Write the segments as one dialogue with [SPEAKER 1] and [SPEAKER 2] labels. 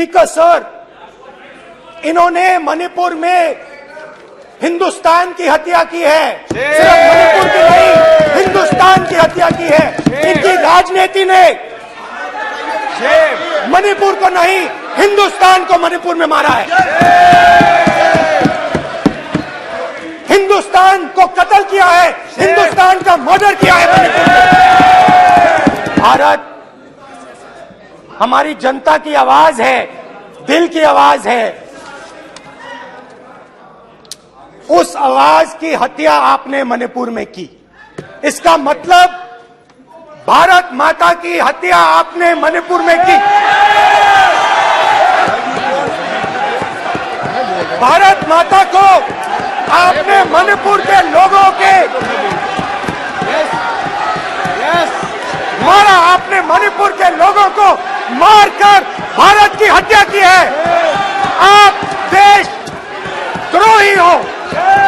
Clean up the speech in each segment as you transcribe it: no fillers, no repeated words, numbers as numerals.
[SPEAKER 1] Speaker sir, इन्होंने मणिपुर में हिंदुस्तान की हत्या की है। सिर्फ मणिपुर की नहीं, हिंदुस्तान की हत्या की है। इनकी राजनीति ने मणिपुर को नहीं, हिंदुस्तान को मणिपुर में मारा है। हिंदुस्तान को कत्ल किया है, हिंदुस्तान का मर्डर किया है मणिपुर में। भारत हमारी जनता की आवाज है, दिल की आवाज है। उस आवाज की हत्या आपने मणिपुर में की। इसका मतलब भारत माता की हत्या आपने मणिपुर में की। भारत माता को आपने मणिपुर के लोगों के मारा। आपने मणिपुर के लोगों को मारकर भारत की हत्या की है। आप देश द्रोही हो,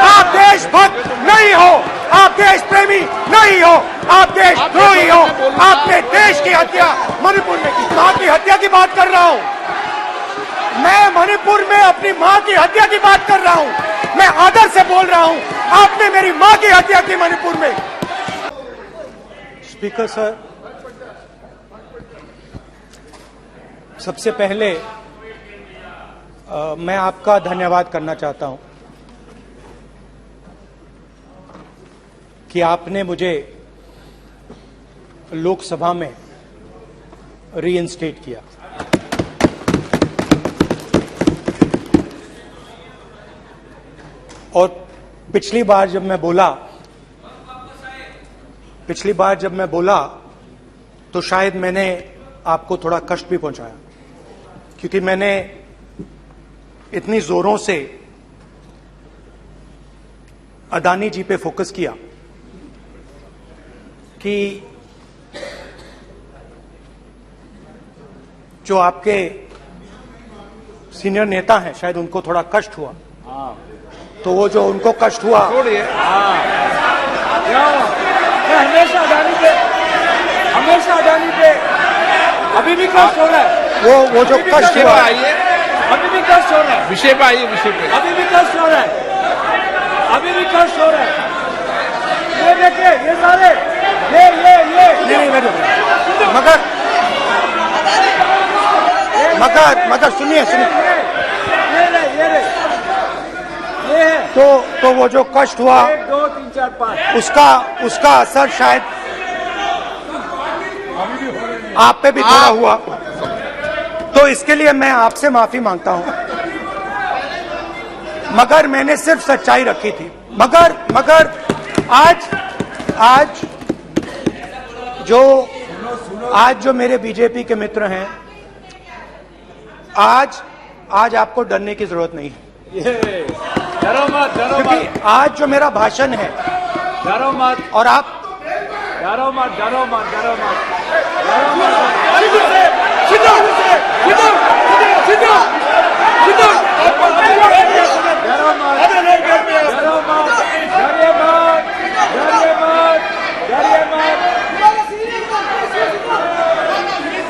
[SPEAKER 1] आप देशभक्त नहीं हो, आप देश प्रेमी नहीं हो, आप देशद्रोही हो। आपने देश की हत्या मणिपुर में की। मां की हत्या की बात कर रहा हूं मैं, मणिपुर में अपनी मां की हत्या की बात कर रहा हूं मैं, आदर से बोल रहा हूं। आपने मेरी मां की हत्या की मणिपुर में। स्पीकर सर, सबसे पहले मैं आपका धन्यवाद करना चाहता हूं कि आपने मुझे लोकसभा में रीइंस्टेट किया। और पिछली बार जब मैं बोला तो शायद मैंने आपको थोड़ा कष्ट भी पहुंचाया, क्योंकि मैंने इतनी जोरों से अदानी जी पे फोकस किया कि जो आपके सीनियर नेता हैं शायद उनको थोड़ा कष्ट हुआ। तो वो जो उनको कष्ट हुआ,
[SPEAKER 2] हमेशा अदानी पे अभी भी कष्ट हो रहा है।
[SPEAKER 1] वो जो कष्ट हुआ,
[SPEAKER 2] अभी भी कष्ट हो रहा है।
[SPEAKER 3] विषय पे आइए, विषय पे।
[SPEAKER 2] अभी भी कष्ट हो रहा है, अभी भी कष्ट हो रहा है। ये देखिए, ये सारे
[SPEAKER 1] नहीं मगर सुनिए तो वो जो कष्ट हुआ
[SPEAKER 2] 1 2 3 4 5
[SPEAKER 1] उसका असर शायद आप पे भी थोड़ा हुआ। तो इसके लिए मैं आपसे माफी मांगता हूं, मगर मैंने सिर्फ सच्चाई रखी थी। मगर आज जो मेरे बीजेपी के मित्र हैं, आज आपको डरने की जरूरत नहीं है।
[SPEAKER 2] डरो मत,
[SPEAKER 1] क्योंकि आज जो मेरा भाषण है,
[SPEAKER 2] डरो मत,
[SPEAKER 1] और आप
[SPEAKER 2] डरो मत।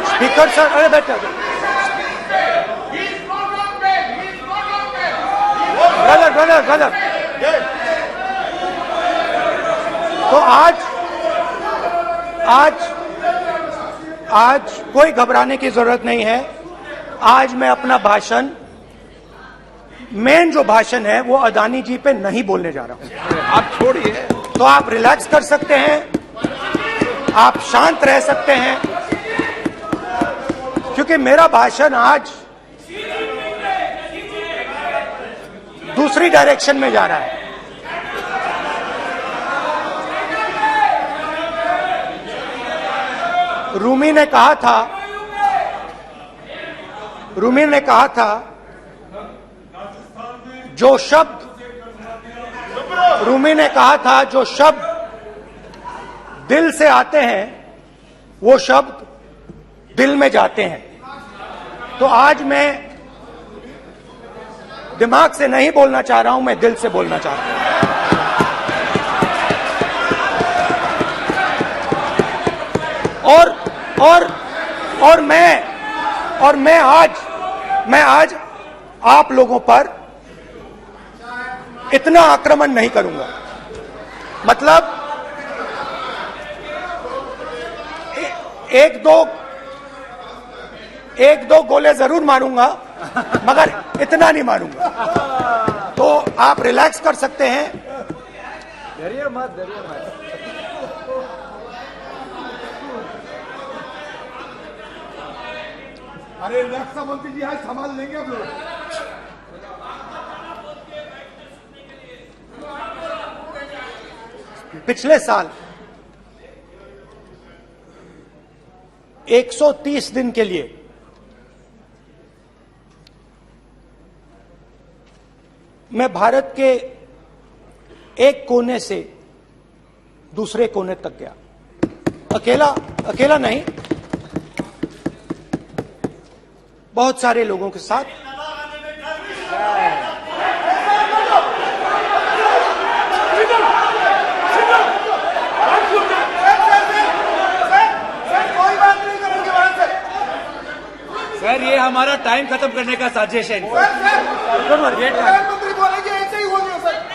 [SPEAKER 1] स्पीकर सर, अरे बैठे ब्रदर। तो आज कोई घबराने की जरूरत नहीं है। आज मैं अपना भाषण, मेन जो भाषण है वो अदानी जी पे नहीं बोलने जा रहा हूं।
[SPEAKER 3] आप छोड़िए,
[SPEAKER 1] तो आप रिलैक्स कर सकते हैं, आप शांत रह सकते हैं, क्योंकि मेरा भाषण आज दूसरी डायरेक्शन में जा रहा है। रूमी ने कहा था जो शब्द दिल से आते हैं वो शब्द दिल में जाते हैं। तो आज मैं दिमाग से नहीं बोलना चाह रहा हूं, मैं दिल से बोलना चाह रहा हूं। और मैं मैं आज आप लोगों पर इतना आक्रमण नहीं करूंगा। मतलब एक दो गोले जरूर मारूंगा, मगर इतना नहीं मारूंगा। तो आप रिलैक्स कर सकते हैं।
[SPEAKER 2] डरिए मत, डरिए मत।
[SPEAKER 3] अरे रक्षा मंत्री जी आज संभाल लेंगे हम लोग।
[SPEAKER 1] पिछले साल 130 दिन के लिए मैं भारत के एक कोने से दूसरे कोने तक गया। अकेला नहीं, बहुत सारे लोगों के साथ।
[SPEAKER 2] सर ये हमारा टाइम खत्म करने का साजिश है।
[SPEAKER 3] प्रधानमंत्री बोलेंगे ऐसे ही होंगे सर।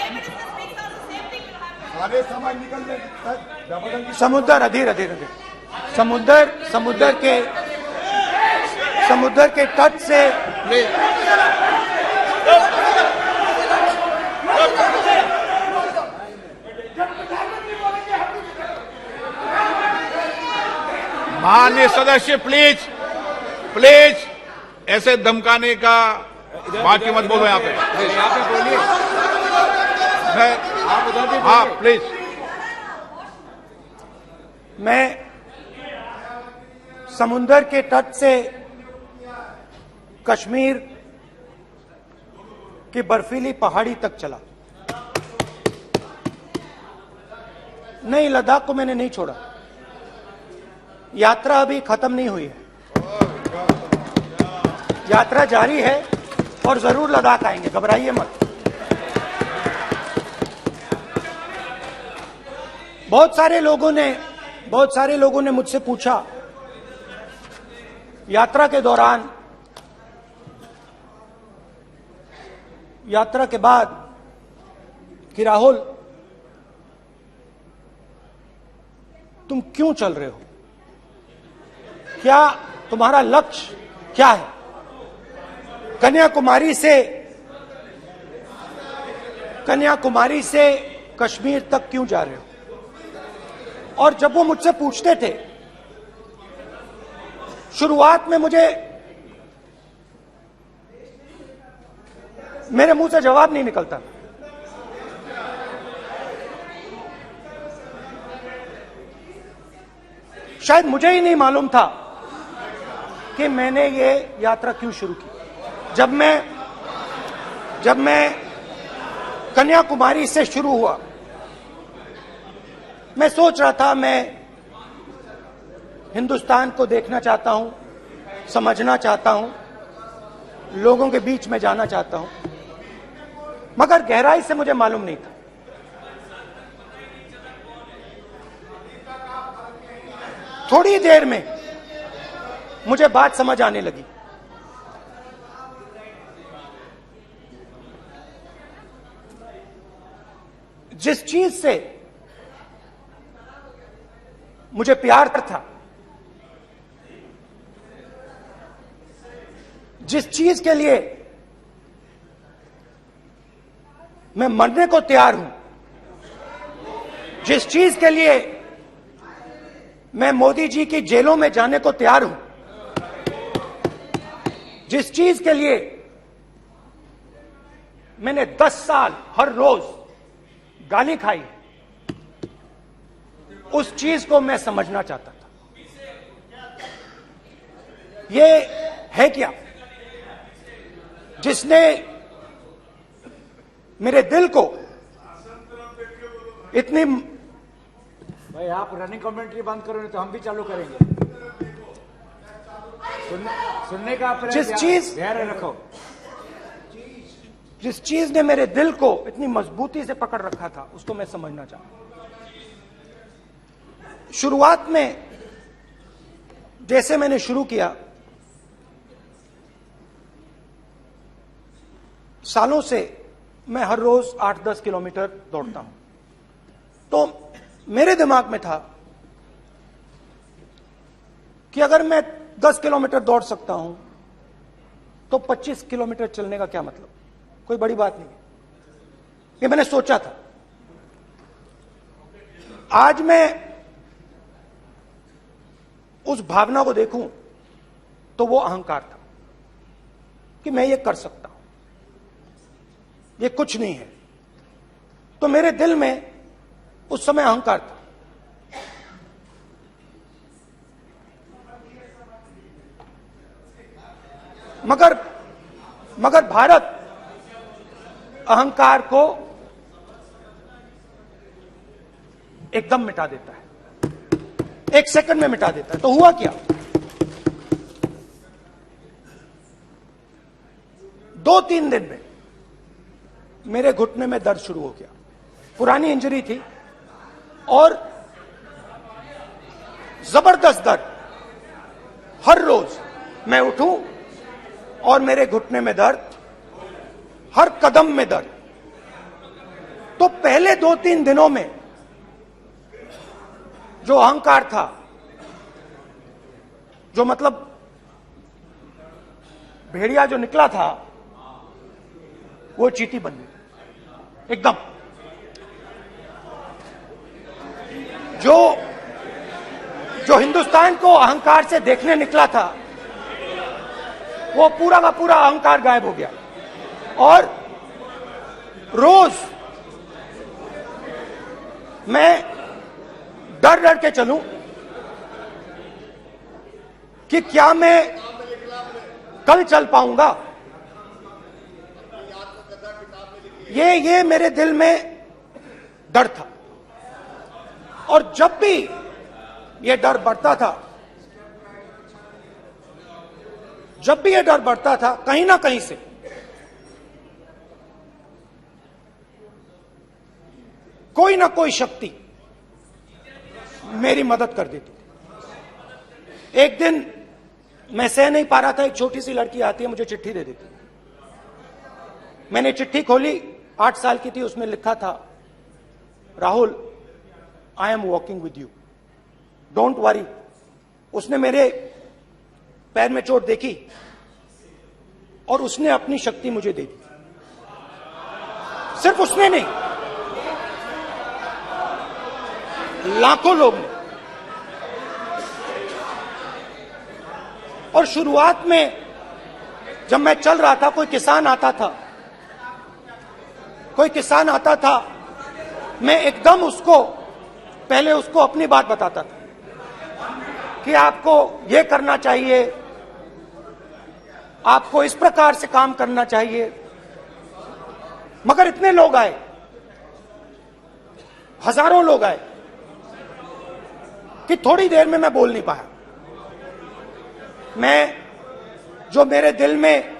[SPEAKER 3] सारे समाज निकल जाए।
[SPEAKER 1] समुद्र अधीर समुद्र के तट से
[SPEAKER 4] माननीय सदस्य प्लीज प्लीज ऐसे धमकाने का बात की मत बोलो यहाँ पे।
[SPEAKER 2] बोलिए। आप उधर भी
[SPEAKER 4] हाँ प्लीज।
[SPEAKER 1] मैं समुद्र के तट से कश्मीर की बर्फीली पहाड़ी तक चला। नहीं, लद्दाख को मैंने नहीं छोड़ा। यात्रा अभी खत्म नहीं हुई है, यात्रा जारी है और जरूर लद्दाख आएंगे, घबराइए मत। बहुत सारे लोगों ने मुझसे पूछा यात्रा के दौरान, यात्रा के बाद कि राहुल तुम क्यों चल रहे हो, क्या तुम्हारा लक्ष्य क्या है, कन्याकुमारी से कश्मीर तक क्यों जा रहे हो। और जब वो मुझसे पूछते थे, शुरुआत में मेरे मुंह से जवाब नहीं निकलता। शायद मुझे ही नहीं मालूम था कि मैंने ये यात्रा क्यों शुरू की। जब मैं कन्याकुमारी से शुरू हुआ, मैं सोच रहा था मैं हिंदुस्तान को देखना चाहता हूं, समझना चाहता हूं, लोगों के बीच में जाना चाहता हूं, मगर गहराई से मुझे मालूम नहीं था। थोड़ी देर में मुझे बात समझ आने लगी। जिस चीज से मुझे प्यार था, जिस चीज के लिए मैं मरने को तैयार हूं, जिस चीज के लिए मैं मोदी जी की जेलों में जाने को तैयार हूं, जिस चीज के लिए मैंने 10 साल हर रोज गाली खाई, उस चीज को मैं समझना चाहता था। ये है क्या जिसने मेरे दिल को इतनी।
[SPEAKER 2] भाई आप रनिंग कमेंट्री बंद करो, नहीं तो हम भी चालू करेंगे। सुनने का आप धैर्य रखो।
[SPEAKER 1] जिस चीज ने मेरे दिल को इतनी मजबूती से पकड़ रखा था, उसको मैं समझना चाहता। शुरुआत में जैसे मैंने शुरू किया, सालों से मैं हर रोज 8-10 किलोमीटर दौड़ता हूं, तो मेरे दिमाग में था कि अगर मैं 10 किलोमीटर दौड़ सकता हूं तो 25 किलोमीटर चलने का क्या मतलब, कोई बड़ी बात नहीं है। ये मैंने सोचा था। आज मैं उस भावना को देखूं तो वो अहंकार था कि मैं ये कर सकता हूं, ये कुछ नहीं है। तो मेरे दिल में उस समय अहंकार था। मगर भारत अहंकार को एकदम मिटा देता है, 1 सेकंड में मिटा देता है। तो हुआ क्या, 2-3 दिन में मेरे घुटने में दर्द शुरू हो गया। पुरानी इंजरी थी और जबरदस्त दर्द। हर रोज मैं उठूं और मेरे घुटने में दर्द, हर कदम में दर्द। तो पहले 2-3 दिनों में जो अहंकार था, जो मतलब भेड़िया जो निकला था, वो चींटी बन गई एकदम। जो हिंदुस्तान को अहंकार से देखने निकला था, वो पूरा का पूरा अहंकार गायब हो गया। और रोज मैं डर डर के चलूं कि क्या मैं कल चल पाऊंगा। ये मेरे दिल में डर था। और जब भी ये डर बढ़ता था, कहीं ना कहीं से कोई ना कोई शक्ति मेरी मदद कर देती थी। एक दिन मैं सह नहीं पा रहा था, एक छोटी सी लड़की आती है, मुझे चिट्ठी दे देती। मैंने चिट्ठी खोली, 8 साल की थी, उसमें लिखा था, Rahul, I am walking with you, don't worry. उसने मेरे पैर में चोट देखी और उसने अपनी शक्ति मुझे दे दी। सिर्फ उसने नहीं, लाखों लोग ने। और शुरुआत में जब मैं चल रहा था, कोई किसान आता था, मैं एकदम पहले उसको अपनी बात बताता था कि आपको ये करना चाहिए, आपको इस प्रकार से काम करना चाहिए। मगर इतने लोग आए, हजारों लोग आए, कि थोड़ी देर में मैं बोल नहीं पाया। जो मेरे दिल में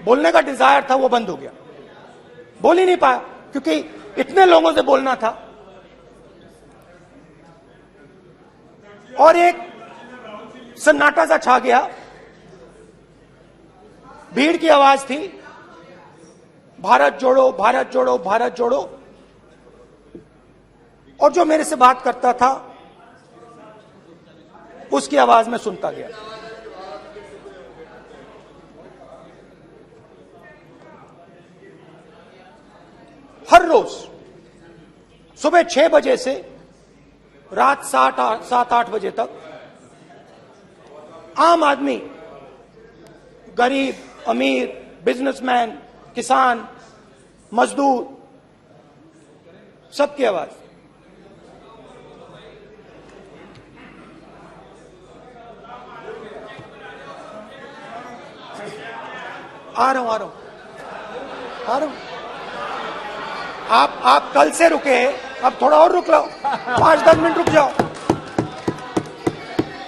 [SPEAKER 1] बोलने का डिजायर था, वो बंद हो गया। बोल ही नहीं पाया, क्योंकि इतने लोगों से बोलना था। और एक सन्नाटा सा छा गया, भीड़ की आवाज थी, भारत जोड़ो, भारत जोड़ो, भारत जोड़ो। और जो मेरे से बात करता था, उसकी आवाज में सुनता गया। हर रोज सुबह 6 बजे से रात 7-8 बजे तक आम आदमी, गरीब, अमीर, बिजनेसमैन, किसान, मजदूर, सबकी आवाज। आ रहा हूं। आप कल से रुके, अब थोड़ा और रुक लो, 5-10 मिनट रुक जाओ।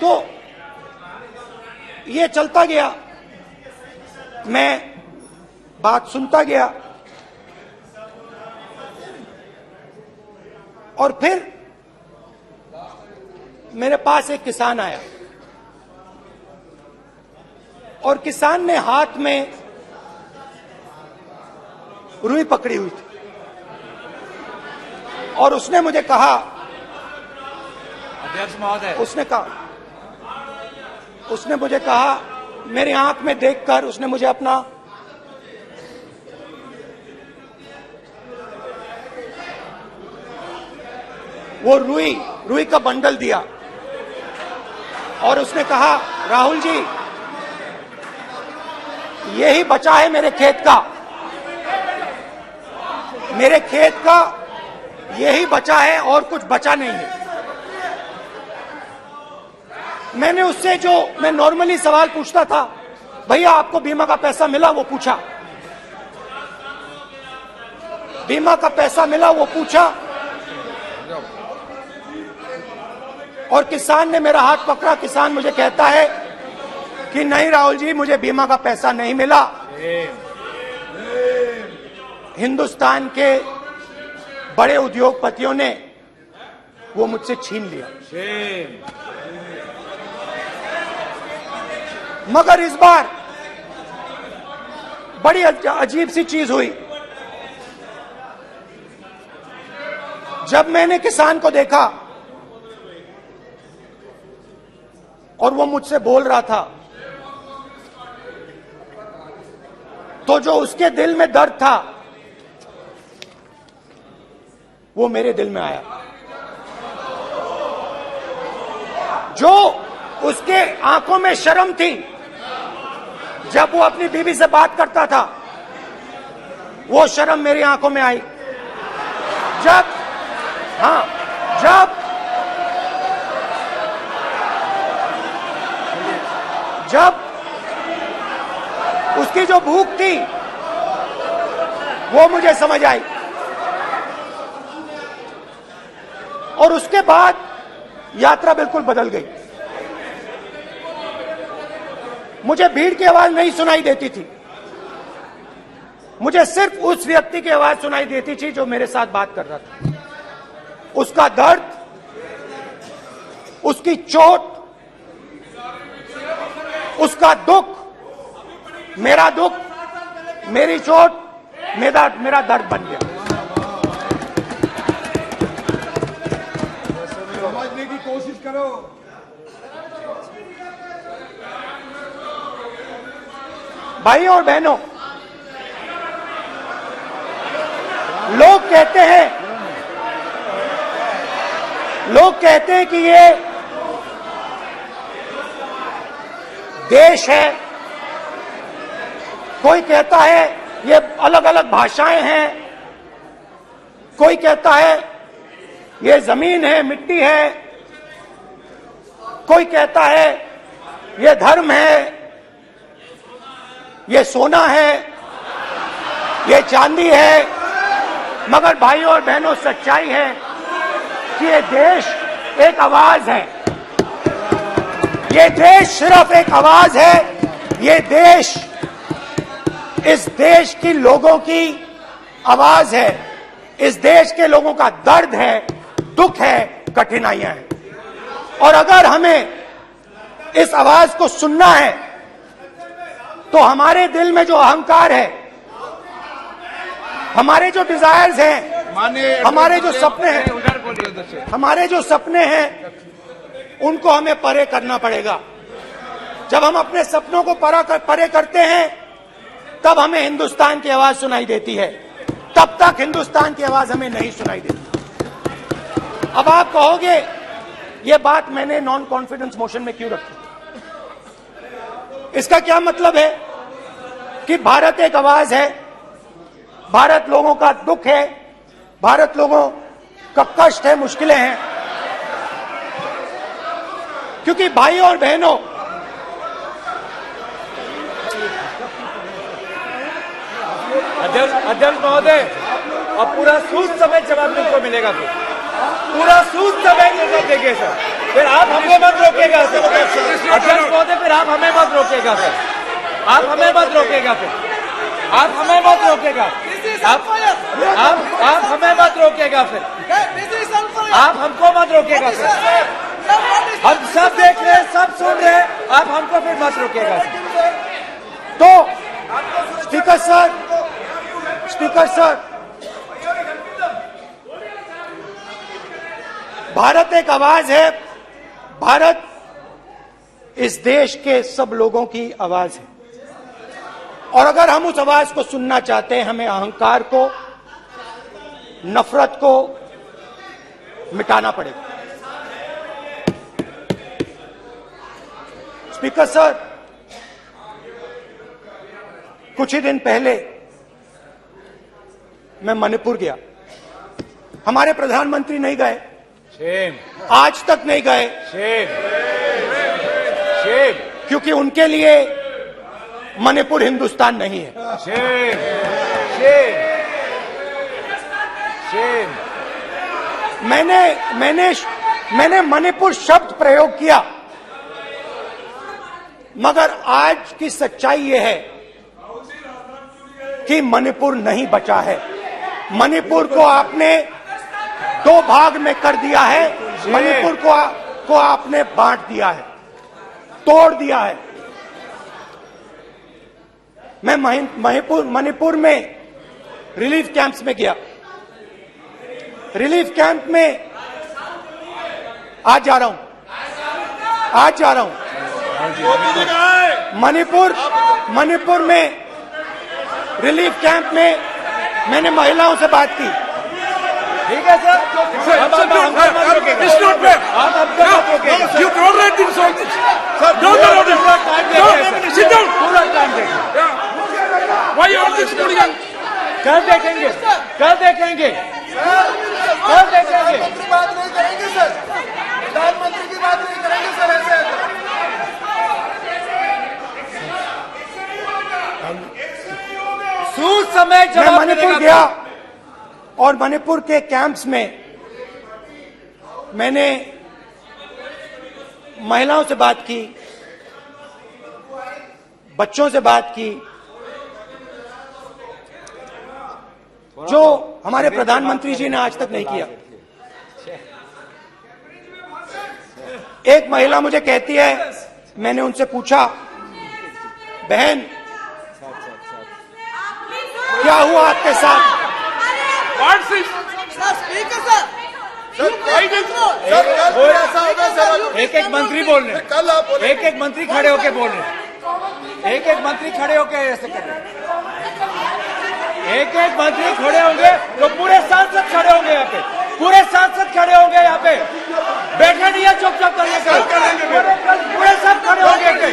[SPEAKER 1] तो ये चलता गया, मैं बात सुनता गया। और फिर मेरे पास एक किसान आया और किसान ने हाथ में रुई पकड़ी हुई थी और उसने मुझे कहा,
[SPEAKER 2] अध्यक्ष महोदय,
[SPEAKER 1] उसने मुझे कहा, मेरी आंख में देखकर उसने मुझे अपना वो रुई का बंडल दिया और उसने कहा, राहुल जी यही बचा है मेरे खेत का यही बचा है और कुछ बचा नहीं है। मैंने उससे जो मैं नॉर्मली सवाल पूछता था, भैया आपको बीमा का पैसा मिला, वो पूछा, बीमा का पैसा मिला वो पूछा, और किसान ने मेरा हाथ पकड़ा। किसान मुझे कहता है कि नहीं राहुल जी, मुझे बीमा का पैसा नहीं मिला, हिंदुस्तान के बड़े उद्योगपतियों ने वो मुझसे छीन लिया। मगर इस बार बड़ी अजीब सी चीज हुई। जब मैंने किसान को देखा और वो मुझसे बोल रहा था, तो जो उसके दिल में दर्द था वो मेरे दिल में आया। जो उसके आंखों में शर्म थी जब वो अपनी बीवी से बात करता था, वो शर्म मेरी आंखों में आई। जब उसकी जो भूख थी वो मुझे समझ आई। और उसके बाद यात्रा बिल्कुल बदल गई। मुझे भीड़ की आवाज नहीं सुनाई देती थी, मुझे सिर्फ उस व्यक्ति की आवाज सुनाई देती थी जो मेरे साथ बात कर रहा था। उसका दर्द, उसकी चोट, उसका दुख, मेरा दुख, मेरी चोट, मेरा दर्द बन गया।
[SPEAKER 3] समझने की कोशिश करो।
[SPEAKER 1] भाइयों और बहनों, लोग कहते हैं कि ये देश है, कोई कहता है ये अलग अलग भाषाएं हैं, कोई कहता है ये जमीन है, मिट्टी है, कोई कहता है ये धर्म है, ये सोना है, ये चांदी है। मगर भाइयों और बहनों, सच्चाई है कि ये देश एक आवाज है। ये देश सिर्फ एक आवाज है। ये देश, इस देश की लोगों की आवाज है। इस देश के लोगों का दर्द है, दुख है, कठिनाइयां हैं। और अगर हमें इस आवाज को सुनना है तो हमारे दिल में जो अहंकार है, हमारे जो डिजायर्स हैं, हमारे जो सपने हैं, उनको हमें परे करना पड़ेगा। जब हम अपने सपनों को परे करते हैं तब हमें हिंदुस्तान की आवाज सुनाई देती है, तब तक हिंदुस्तान की आवाज हमें नहीं सुनाई देती। अब आप कहोगे ये बात मैंने नॉन कॉन्फिडेंस मोशन में क्यों रखी? इसका क्या मतलब है कि भारत एक आवाज है, भारत लोगों का दुख है, भारत लोगों का कष्ट है, मुश्किलें हैं। क्योंकि भाइयों और बहनों,
[SPEAKER 2] अध्यक्ष महोदय, अब पूरा सूद समेत जवाब तुमको मिलेगा, पूरा सूद समेत जवाब देंगे सर। फिर आप हमें मत रोकेगा सर। अध्यक्ष महोदय, फिर आप हमें मत रोकेगा सर। आप हमें मत रोकेगा, फिर आप हमें मत रोकेगा, आप हमें मत रोकेगा, फिर आप हमको मत रोकेगा सर। हम सब देख रहे हैं, सब सुन रहे हैं, आप हमको फिर मत रोकेगा सर।
[SPEAKER 1] तो स्पीकर सर, भारत एक आवाज है। भारत इस देश के सब लोगों की आवाज है, और अगर हम उस आवाज को सुनना चाहते हैं, हमें अहंकार को, नफरत को मिटाना पड़ेगा। स्पीकर सर, कुछ ही दिन पहले मैं मणिपुर गया। हमारे प्रधानमंत्री नहीं गए, आज तक नहीं गए, क्योंकि उनके लिए मणिपुर हिंदुस्तान नहीं है। मैंने मणिपुर शब्द प्रयोग किया, मगर आज की सच्चाई यह है कि मणिपुर नहीं बचा है। मणिपुर को आपने दो भाग में कर दिया है। मणिपुर को आपने बांट दिया है, तोड़ दिया है। मैं मणिपुर में रिलीफ कैंप्स में गया। रिलीफ कैंप में आज जा रहा हूं। मणिपुर में रिलीफ कैंप में मैंने महिलाओं से बात की।
[SPEAKER 2] ठीक है सर, कल देखेंगे।
[SPEAKER 3] बात नहीं करेंगे सर, प्रधानमंत्री की बात नहीं करेंगे सर। ऐसे
[SPEAKER 2] सूद समय
[SPEAKER 1] मैं मणिपुर गया और मणिपुर के कैंप्स में मैंने महिलाओं से बात की, बच्चों से बात की, जो हमारे प्रधानमंत्री जी ने आज तक नहीं किया। एक महिला मुझे कहती है, मैंने उनसे पूछा, बहन क्या हुआ आपके साथ?
[SPEAKER 2] एक मंत्री बोल रहे,
[SPEAKER 3] कल आप बोले,
[SPEAKER 2] एक मंत्री खड़े होके बोल रहे, एक मंत्री खड़े होके ऐसे कर रहे, एक मंत्री खड़े होंगे तो पूरे सांसद खड़े होंगे यहाँ पे, पूरे सांसद खड़े होंगे यहाँ पे। बैठे नहीं है, चुपचाप करिए, पूरे सब खड़े होंगे,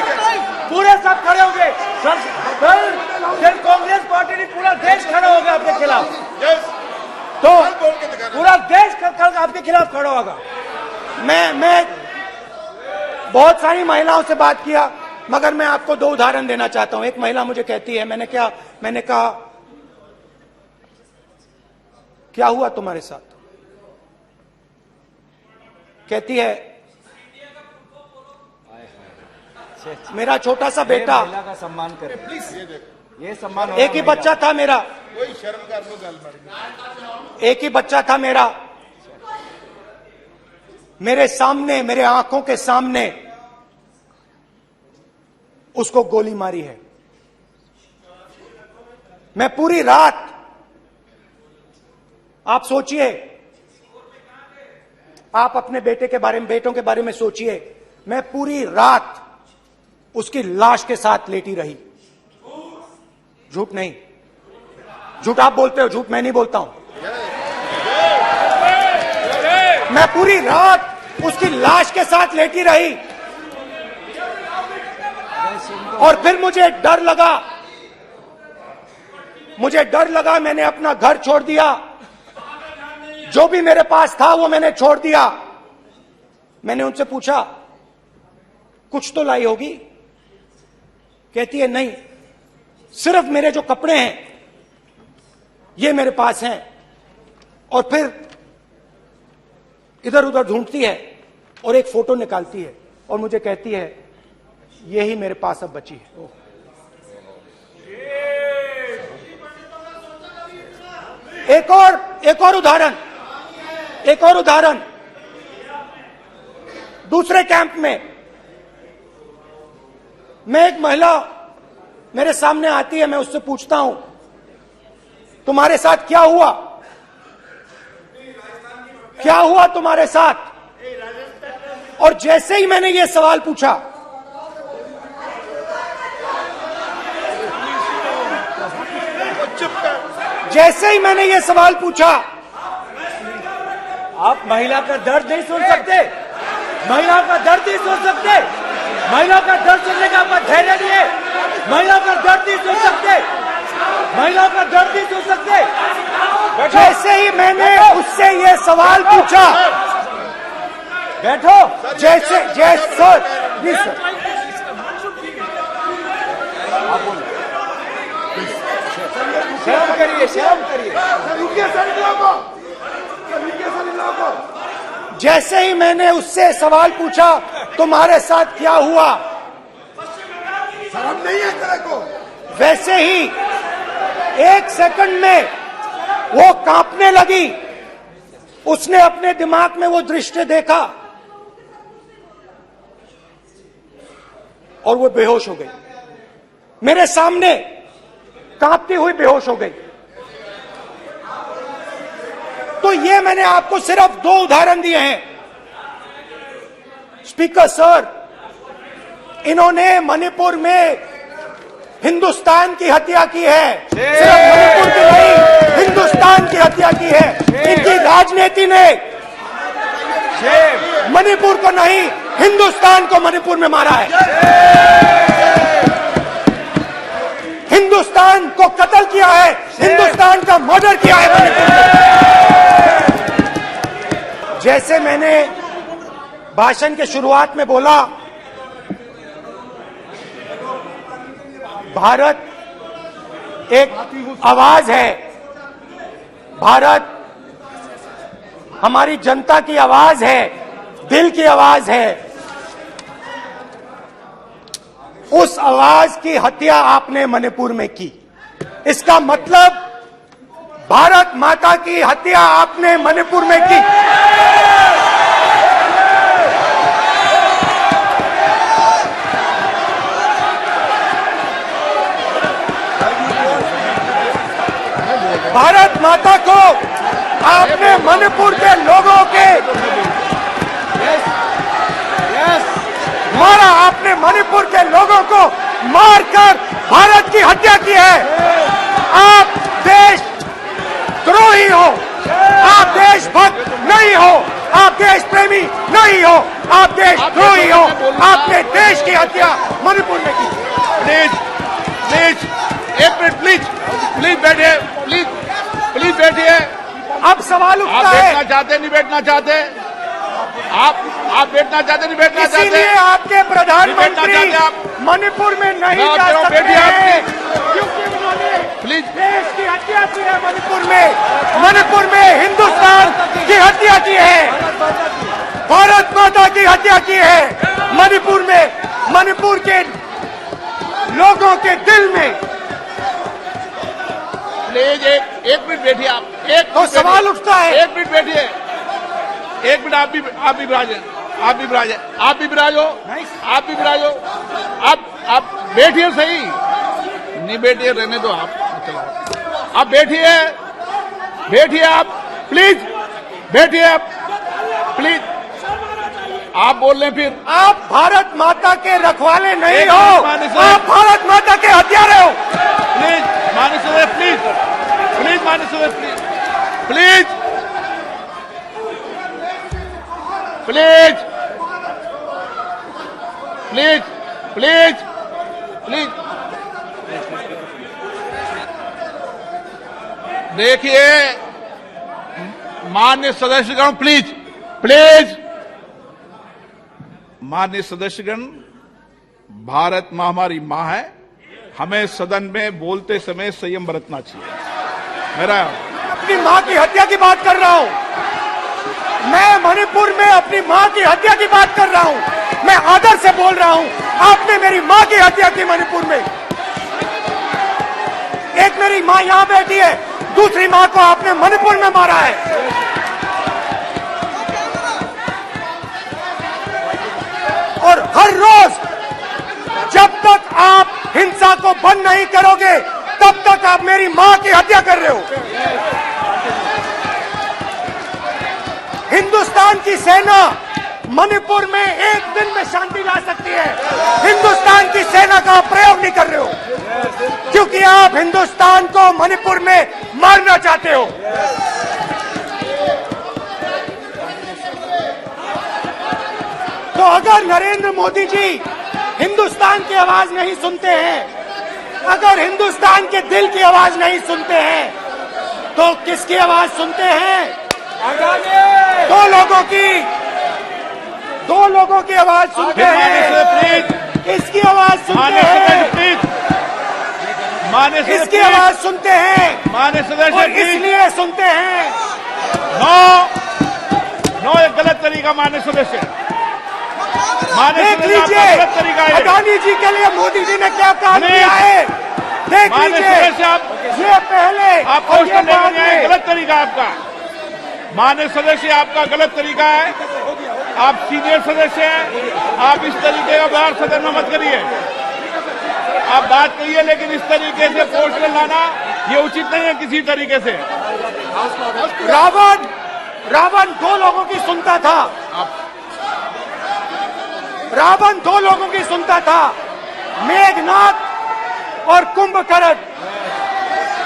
[SPEAKER 2] पूरे सब खड़े होंगे। कल कांग्रेस पार्टी ने पूरा देश खड़ा होगा आपके खिलाफ, तो पूरा देश कल आपके खिलाफ खड़ा होगा।
[SPEAKER 1] मैं बहुत सारी महिलाओं से बात किया, मगर मैं आपको दो उदाहरण देना चाहता हूं। एक महिला मुझे कहती है, मैंने कहा क्या हुआ तुम्हारे साथ? कहती है, मेरा छोटा सा बेटा,
[SPEAKER 2] महिला का सम्मान करें प्लीज, ये सम्मान।
[SPEAKER 1] एक ही बच्चा था मेरा,
[SPEAKER 3] कोई शर्म कर लो गल
[SPEAKER 1] एक ही बच्चा था मेरा, मेरे सामने, मेरे आंखों के सामने उसको गोली मारी है। मैं पूरी रात, आप सोचिए, आप अपने बेटों के बारे में सोचिए, मैं पूरी रात उसकी लाश के साथ लेटी रही। झूठ नहीं, झूठ आप बोलते हो, झूठ मैं नहीं बोलता हूं। मैं पूरी रात उसकी लाश के साथ लेटी रही, और फिर मुझे डर लगा, मैंने अपना घर छोड़ दिया, जो भी मेरे पास था वो मैंने छोड़ दिया। मैंने उनसे पूछा, कुछ तो लाई होगी? कहती है, नहीं, सिर्फ मेरे जो कपड़े हैं ये मेरे पास हैं। और फिर इधर उधर ढूंढती है और एक फोटो निकालती है और मुझे कहती है, यही मेरे पास अब बची है। एक और उदाहरण, दूसरे कैंप में मैं एक महिला मेरे सामने आती है, मैं उससे पूछता हूं, तुम्हारे साथ क्या हुआ? क्या हुआ तुम्हारे साथ? और जैसे ही मैंने ये सवाल पूछा, जैसे ही मैंने ये सवाल पूछा,
[SPEAKER 2] आप महिला का दर्द नहीं सुन सकते? महिला का दर्द नहीं सुन सकते? महिला का दर्द सुनने का आपका धैर्य नहीं है? महिला का दर्द नहीं सुन सकते? महिला का दर्द नहीं सुन सकते?
[SPEAKER 1] जैसे ही मैंने उससे ये सवाल पूछा,
[SPEAKER 2] बैठो।
[SPEAKER 1] जैसे सर प्लीज सर,
[SPEAKER 2] शर्म करिए, शर्म करिए।
[SPEAKER 1] जैसे ही मैंने उससे सवाल पूछा तुम्हारे साथ क्या हुआ,
[SPEAKER 3] शर्म नहीं है तेरे को?
[SPEAKER 1] वैसे ही 1 सेकंड में वो कांपने लगी। उसने अपने दिमाग में वो दृश्य देखा और वो बेहोश हो गई। मेरे सामने कांपती हुई बेहोश हो गई। तो ये मैंने आपको सिर्फ 2 उदाहरण दिए हैं। स्पीकर सर, इन्होंने मणिपुर में हिंदुस्तान की हत्या की है। सिर्फ मणिपुर की नहीं, हिंदुस्तान की हत्या की है। इनकी राजनीति ने मणिपुर को नहीं, हिंदुस्तान को मणिपुर में मारा है। हिंदुस्तान को कत्ल किया है, हिंदुस्तान का मर्डर किया है मणिपुर में। जैसे मैंने भाषण के शुरुआत में बोला, भारत एक आवाज है। भारत हमारी जनता की आवाज है, दिल की आवाज है। उस आवाज की हत्या आपने मणिपुर में की। इसका मतलब भारत माता की हत्या आपने मणिपुर में की। भारत माता को आपने मणिपुर के लोगों के मारा। आपने मणिपुर के लोगों को मारकर भारत की हत्या की है। आप देश द्रोही हो, आप देशभक्त नहीं हो, आप देश प्रेमी नहीं हो, आप देश द्रोही हो। आपने देश की हत्या मणिपुर में की।
[SPEAKER 4] Please please 1 minute please, please बैठिए, प्लीज प्लीज बैठिए।
[SPEAKER 1] अब सवाल
[SPEAKER 4] आप
[SPEAKER 1] उठता है,
[SPEAKER 4] बैठना चाहते नहीं बैठना चाहते? आप बैठना चाहते नहीं बैठना चाहते?
[SPEAKER 1] इसीलिए आपके प्रधानमंत्री
[SPEAKER 4] चाहते आप?
[SPEAKER 1] मणिपुर में नहीं
[SPEAKER 4] मैं
[SPEAKER 1] जा
[SPEAKER 4] कह रहा हूं,
[SPEAKER 1] सकते
[SPEAKER 4] बैठिए आप,
[SPEAKER 1] हैं, क्योंकि उन्होंने
[SPEAKER 4] प्लीज।
[SPEAKER 1] देश की हत्या की है। मणिपुर में हिंदुस्तान की हत्या की है, भारत माता की हत्या की है। मणिपुर में, मणिपुर के लोगों के दिल में।
[SPEAKER 4] प्लीज एक मिनट बैठिए आप।
[SPEAKER 1] तो सवाल उठता है,
[SPEAKER 4] 1 मिनट बैठिए, 1 मिनट। आप भी विराजे, आप भी विराजे, आप भी विराजो, आप भी विराजो। आप बैठिए सही, नहीं बैठिए रहने दो। आप बैठिए, बैठिए आप प्लीज, बैठिए आप प्लीज। आप बोल रहे फिर
[SPEAKER 1] आप भारत माता के रखवाले नहीं
[SPEAKER 4] एक
[SPEAKER 1] हो,
[SPEAKER 4] मिनट, माननीय
[SPEAKER 1] आप भारत माता के हत्यारे हो।
[SPEAKER 4] प्लीज माननीय सदस्य, प्लीज प्लीज माननीय सदस्य, please please please please please. देखिए माननीय सदस्यगण, प्लीज प्लीज। माननीय सदस्यगण, भारत मां हमारी मां है। हमें सदन में बोलते समय संयम बरतना चाहिए। मेरा
[SPEAKER 1] अपनी मां की हत्या की बात कर रहा हूं। मैं मणिपुर में अपनी मां की हत्या की बात कर रहा हूं। मैं आदर से बोल रहा हूं। आपने मेरी मां की हत्या की मणिपुर में। एक मेरी मां यहां बैठी है, दूसरी मां को आपने मणिपुर में मारा है। और हर रोज जब तक आप हिंसा को बंद नहीं करोगे, तब तक आप मेरी मां की हत्या कर रहे हो। हिंदुस्तान की सेना मणिपुर में एक दिन में शांति ला सकती है। हिंदुस्तान की सेना का प्रयोग नहीं कर रहे हो क्योंकि आप हिंदुस्तान को मणिपुर में मारना चाहते हो। तो अगर नरेंद्र मोदी जी हिंदुस्तान की आवाज नहीं सुनते हैं, अगर हिंदुस्तान के दिल की आवाज नहीं सुनते हैं, तो किसकी आवाज सुनते हैं? दो लोगों की आवाज सुनते हैं। किसकी आवाज सुनते हैं? किसकी आवाज सुनते हैं? और इसलिए सुनते हैं।
[SPEAKER 4] नो ये गलत तरीका मान्य सदस्य,
[SPEAKER 1] देख लीजिए
[SPEAKER 4] गलत तरीका है।
[SPEAKER 1] अडानी जी के लिए मोदी जी ने क्या काम किया है, देख लीजिए। ये पहले
[SPEAKER 4] आपको
[SPEAKER 1] और
[SPEAKER 4] उसको
[SPEAKER 1] ये
[SPEAKER 4] लेकर
[SPEAKER 1] बाद
[SPEAKER 4] नहीं आए,
[SPEAKER 1] में।
[SPEAKER 4] गलत तरीका आपका। मान्य सदस्य आपका गलत तरीका है। आप सीनियर सदस्य हैं, आप इस तरीके का बाहर सदन में मत करिए। आप बात करिए लेकिन इस तरीके से पोस्टर लाना ये उचित नहीं है किसी तरीके से।
[SPEAKER 1] रावण दो लोगों की सुनता था। रावण दो लोगों की सुनता था, मेघनाथ और कुंभकर्ण।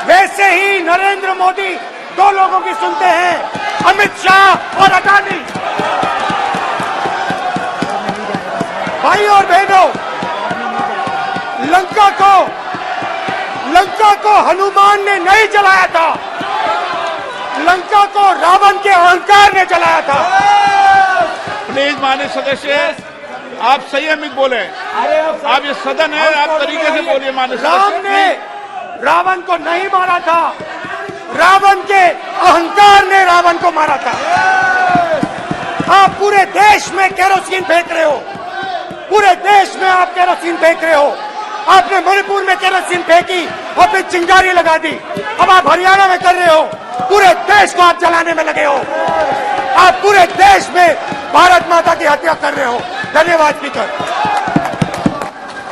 [SPEAKER 1] वैसे ही नरेंद्र मोदी दो लोगों की सुनते हैं, अमित शाह और अडानी। भाई और बहनों, लंका को हनुमान ने नहीं जलाया था, लंका को रावण के अहंकार ने जलाया था।
[SPEAKER 4] प्लीज मान्य सदस्य आप संयमित बोले। आप ये सदन है, आप तरीके से बोलिए। मान्य
[SPEAKER 1] राम
[SPEAKER 4] सदस्य
[SPEAKER 1] ने रावण को नहीं मारा था, रावण के अहंकार ने रावण को मारा था। आप पूरे देश में केरोसिन फेंक रहे हो, पूरे देश में आप केरोसिन फेंक रहे हो। आपने मणिपुर में केरोसिन फेंकी और फिर चिंगारी लगा दी। अब आप हरियाणा में कर रहे हो, पूरे देश को आप जलाने में लगे हो। आप पूरे देश में भारत माता की हत्या कर रहे हो। धन्यवाद स्पीकर।